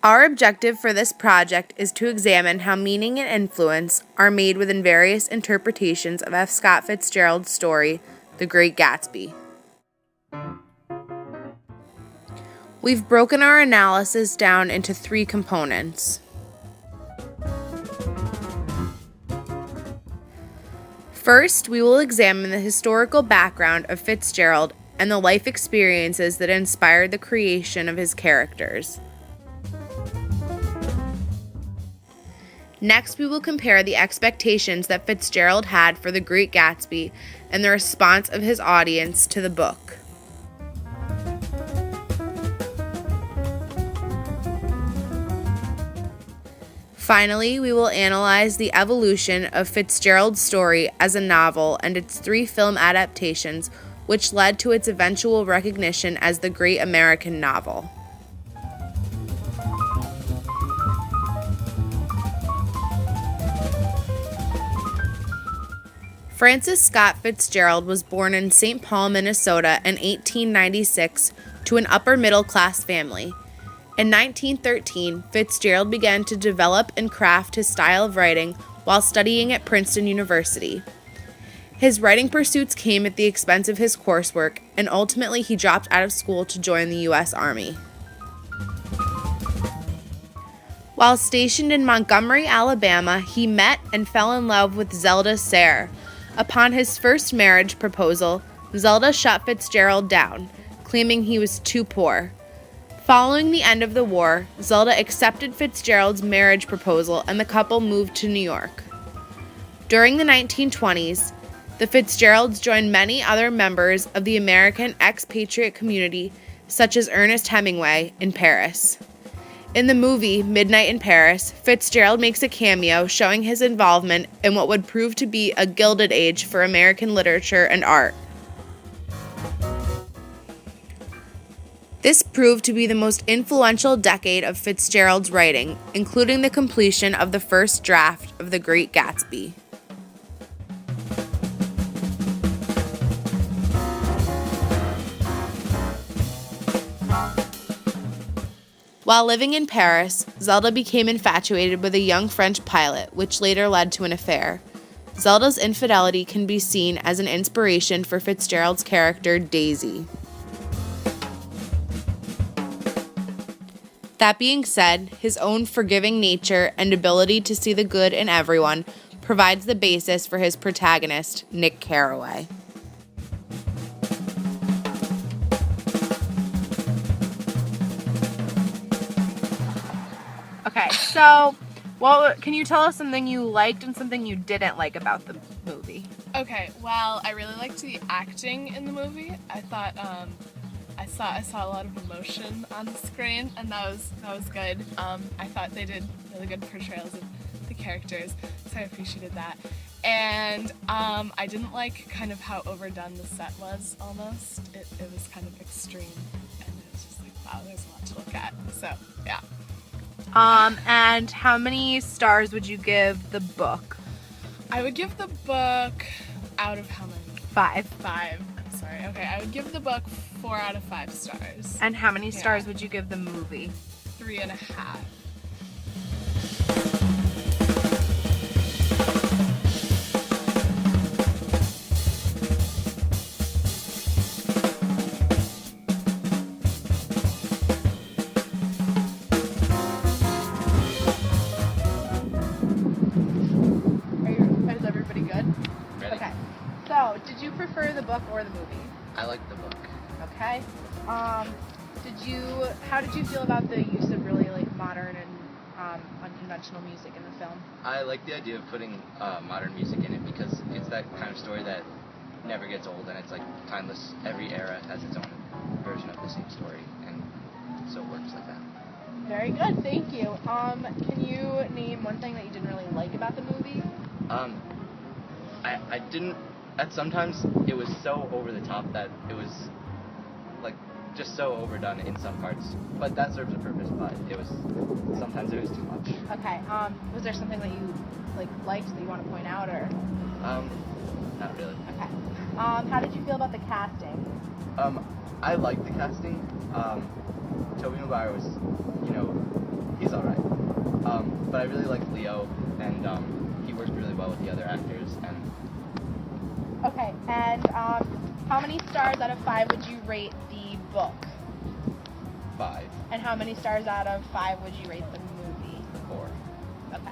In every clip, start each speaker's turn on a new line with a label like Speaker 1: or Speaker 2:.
Speaker 1: Our objective for this project is to examine how meaning and influence are made within various interpretations of F. Scott Fitzgerald's story, The Great Gatsby. We've broken our analysis down into 3 components. First, we will examine the historical background of Fitzgerald and the life experiences that inspired the creation of his characters. Next, we will compare the expectations that Fitzgerald had for The Great Gatsby and the response of his audience to the book. Finally, we will analyze the evolution of Fitzgerald's story as a novel and its 3 film adaptations, which led to its eventual recognition as the great American novel. Francis Scott Fitzgerald was born in St. Paul, Minnesota in 1896 to an upper-middle-class family. In 1913, Fitzgerald began to develop and craft his style of writing while studying at Princeton University. His writing pursuits came at the expense of his coursework, and ultimately he dropped out of school to join the U.S. Army. While stationed in Montgomery, Alabama, he met and fell in love with Zelda Sayre. Upon his first marriage proposal, Zelda shut Fitzgerald down, claiming he was too poor. Following the end of the war, Zelda accepted Fitzgerald's marriage proposal and the couple moved to New York. During the 1920s, the Fitzgeralds joined many other members of the American expatriate community, such as Ernest Hemingway, in Paris. In the movie Midnight in Paris, Fitzgerald makes a cameo showing his involvement in what would prove to be a gilded age for American literature and art. This proved to be the most influential decade of Fitzgerald's writing, including the completion of the first draft of The Great Gatsby. While living in Paris, Zelda became infatuated with a young French pilot, which later led to an affair. Zelda's infidelity can be seen as an inspiration for Fitzgerald's character, Daisy. That being said, his own forgiving nature and ability to see the good in everyone provides the basis for his protagonist, Nick Carraway. Okay, so can you tell us something you liked and something you didn't like about the movie?
Speaker 2: Okay, well, I really liked the acting in the movie. I thought I saw a lot of emotion on the screen, and that was good. I thought they did really good portrayals of the characters, so I appreciated that. And I didn't like kind of how overdone the set was. Almost, it was kind of extreme, and it was just like, wow, there's a lot to look at. So yeah.
Speaker 1: And how many stars would you give the book?
Speaker 2: I would give the book out of how many?
Speaker 1: 5.
Speaker 2: 5. Sorry. Okay, I would give the book 4 out of 5 stars.
Speaker 1: And how many stars would you give the movie?
Speaker 2: 3.5. Is everybody good?
Speaker 3: Ready?
Speaker 2: Okay. So, did you prefer the book or the movie?
Speaker 3: I like the book.
Speaker 2: Okay. How did you feel about the use of really modern and unconventional music in the film?
Speaker 3: I like the idea of putting modern music in it because it's that kind of story that never gets old and it's like timeless. Every era has its own version of the same story, and so it works like that.
Speaker 2: Very good, thank you. Can you name one thing that you didn't really like about the movie?
Speaker 3: I didn't. Sometimes it was so over the top that it was like just so overdone in some parts, but that serves a purpose. But sometimes it was too much.
Speaker 2: Okay. Was there something that you liked that you want to point out, or?
Speaker 3: Not really.
Speaker 2: Okay. How did you feel about the casting?
Speaker 3: I like the casting. Tobey Maguire was, he's alright. But I really like Leo, and he worked really well with the other actors. And
Speaker 1: Okay, and how many stars out of 5 would you rate the book?
Speaker 3: 5,
Speaker 1: And how many stars out of 5 would you rate the movie?
Speaker 3: 4.
Speaker 1: Okay.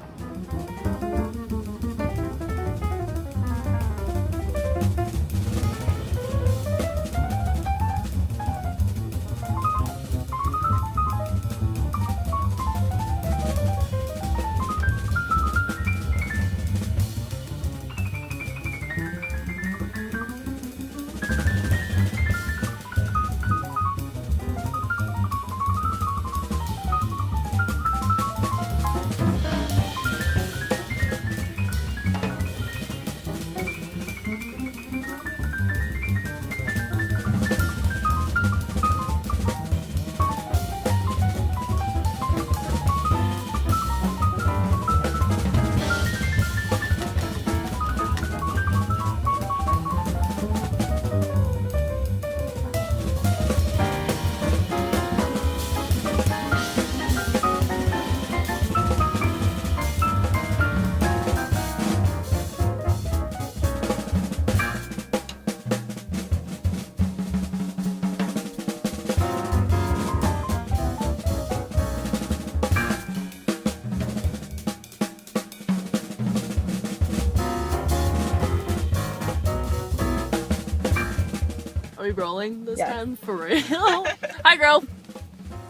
Speaker 4: Are we rolling this
Speaker 1: Yes.
Speaker 4: time? For real? Hi, girl.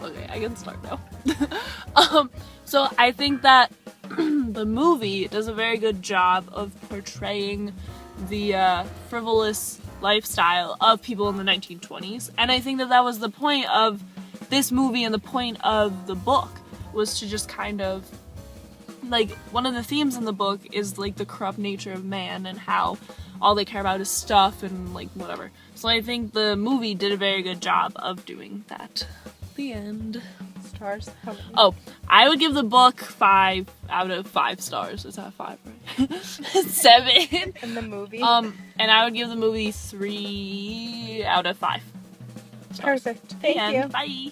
Speaker 4: Okay, I can start now. So I think that the movie does a very good job of portraying the frivolous lifestyle of people in the 1920s. And I think that that was the point of this movie, and the point of the book was to just kind of, like, one of the themes in the book is like the corrupt nature of man and how all they care about is stuff and like whatever. So I think the movie did a very good job of doing that. The end.
Speaker 1: Stars? How many?
Speaker 4: Oh, I would give the book 5 out of 5 stars. Is that 5, right? 7.
Speaker 1: In the movie?
Speaker 4: And I would give the movie 3 out of 5 stars.
Speaker 1: Perfect.
Speaker 4: The
Speaker 1: Thank
Speaker 4: end.
Speaker 1: you.
Speaker 4: Bye.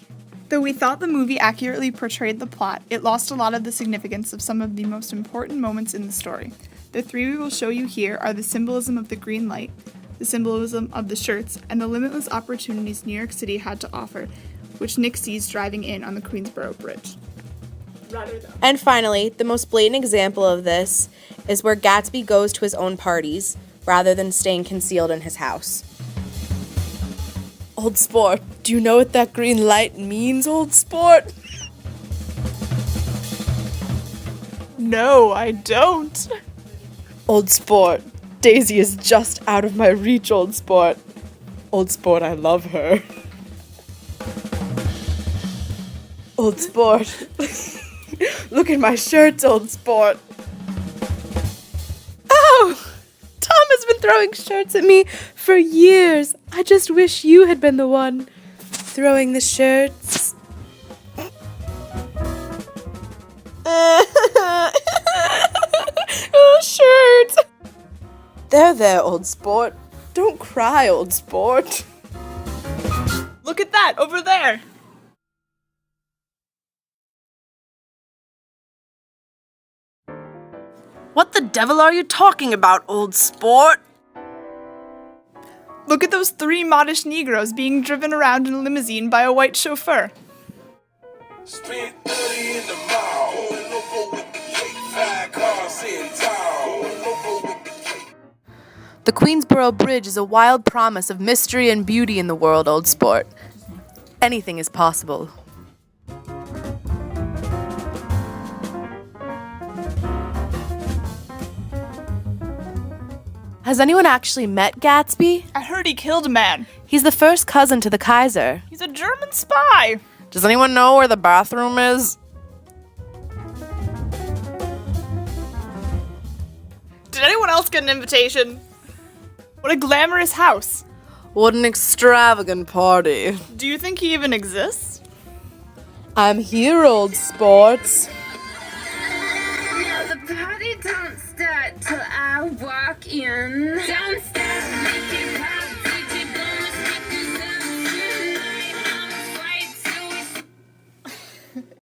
Speaker 5: Though we thought the movie accurately portrayed the plot, it lost a lot of the significance of some of the most important moments in the story. The 3 we will show you here are the symbolism of the green light, the symbolism of the shirts, and the limitless opportunities New York City had to offer, which Nick sees driving in on the Queensboro Bridge.
Speaker 1: And finally, the most blatant example of this is where Gatsby goes to his own parties rather than staying concealed in his house. Old sport, do you know what that green light means, old sport?
Speaker 5: No, I don't.
Speaker 1: Old sport, Daisy is just out of my reach, old sport. Old sport, I love her. Old sport. Look at my shirts, old sport. Oh! Tom has been throwing shirts at me for years. I just wish you had been the one throwing the shirts. Oh, shirts. There, old sport. Don't cry, old sport.
Speaker 5: Look at that, over there.
Speaker 1: What the devil are you talking about, old sport?
Speaker 5: Look at those 3 modish Negroes being driven around in a limousine by a white chauffeur.
Speaker 6: Spent 30 in the mall, pulling over with the cake. 5 cars in town, pulling over with the cake.
Speaker 1: The Queensboro Bridge is a wild promise of mystery and beauty in the world, old sport. Anything is possible. Has anyone actually met Gatsby?
Speaker 5: I heard he killed a man.
Speaker 1: He's the first cousin to the Kaiser.
Speaker 5: He's a German spy.
Speaker 1: Does anyone know where the bathroom is?
Speaker 5: Did anyone else get an invitation? What a glamorous house.
Speaker 1: What an extravagant party.
Speaker 5: Do you think he even exists?
Speaker 1: I'm here, old sports.
Speaker 7: Now the party don't start till I walk in. Don't stop making pop, DJ, gonna speak this up.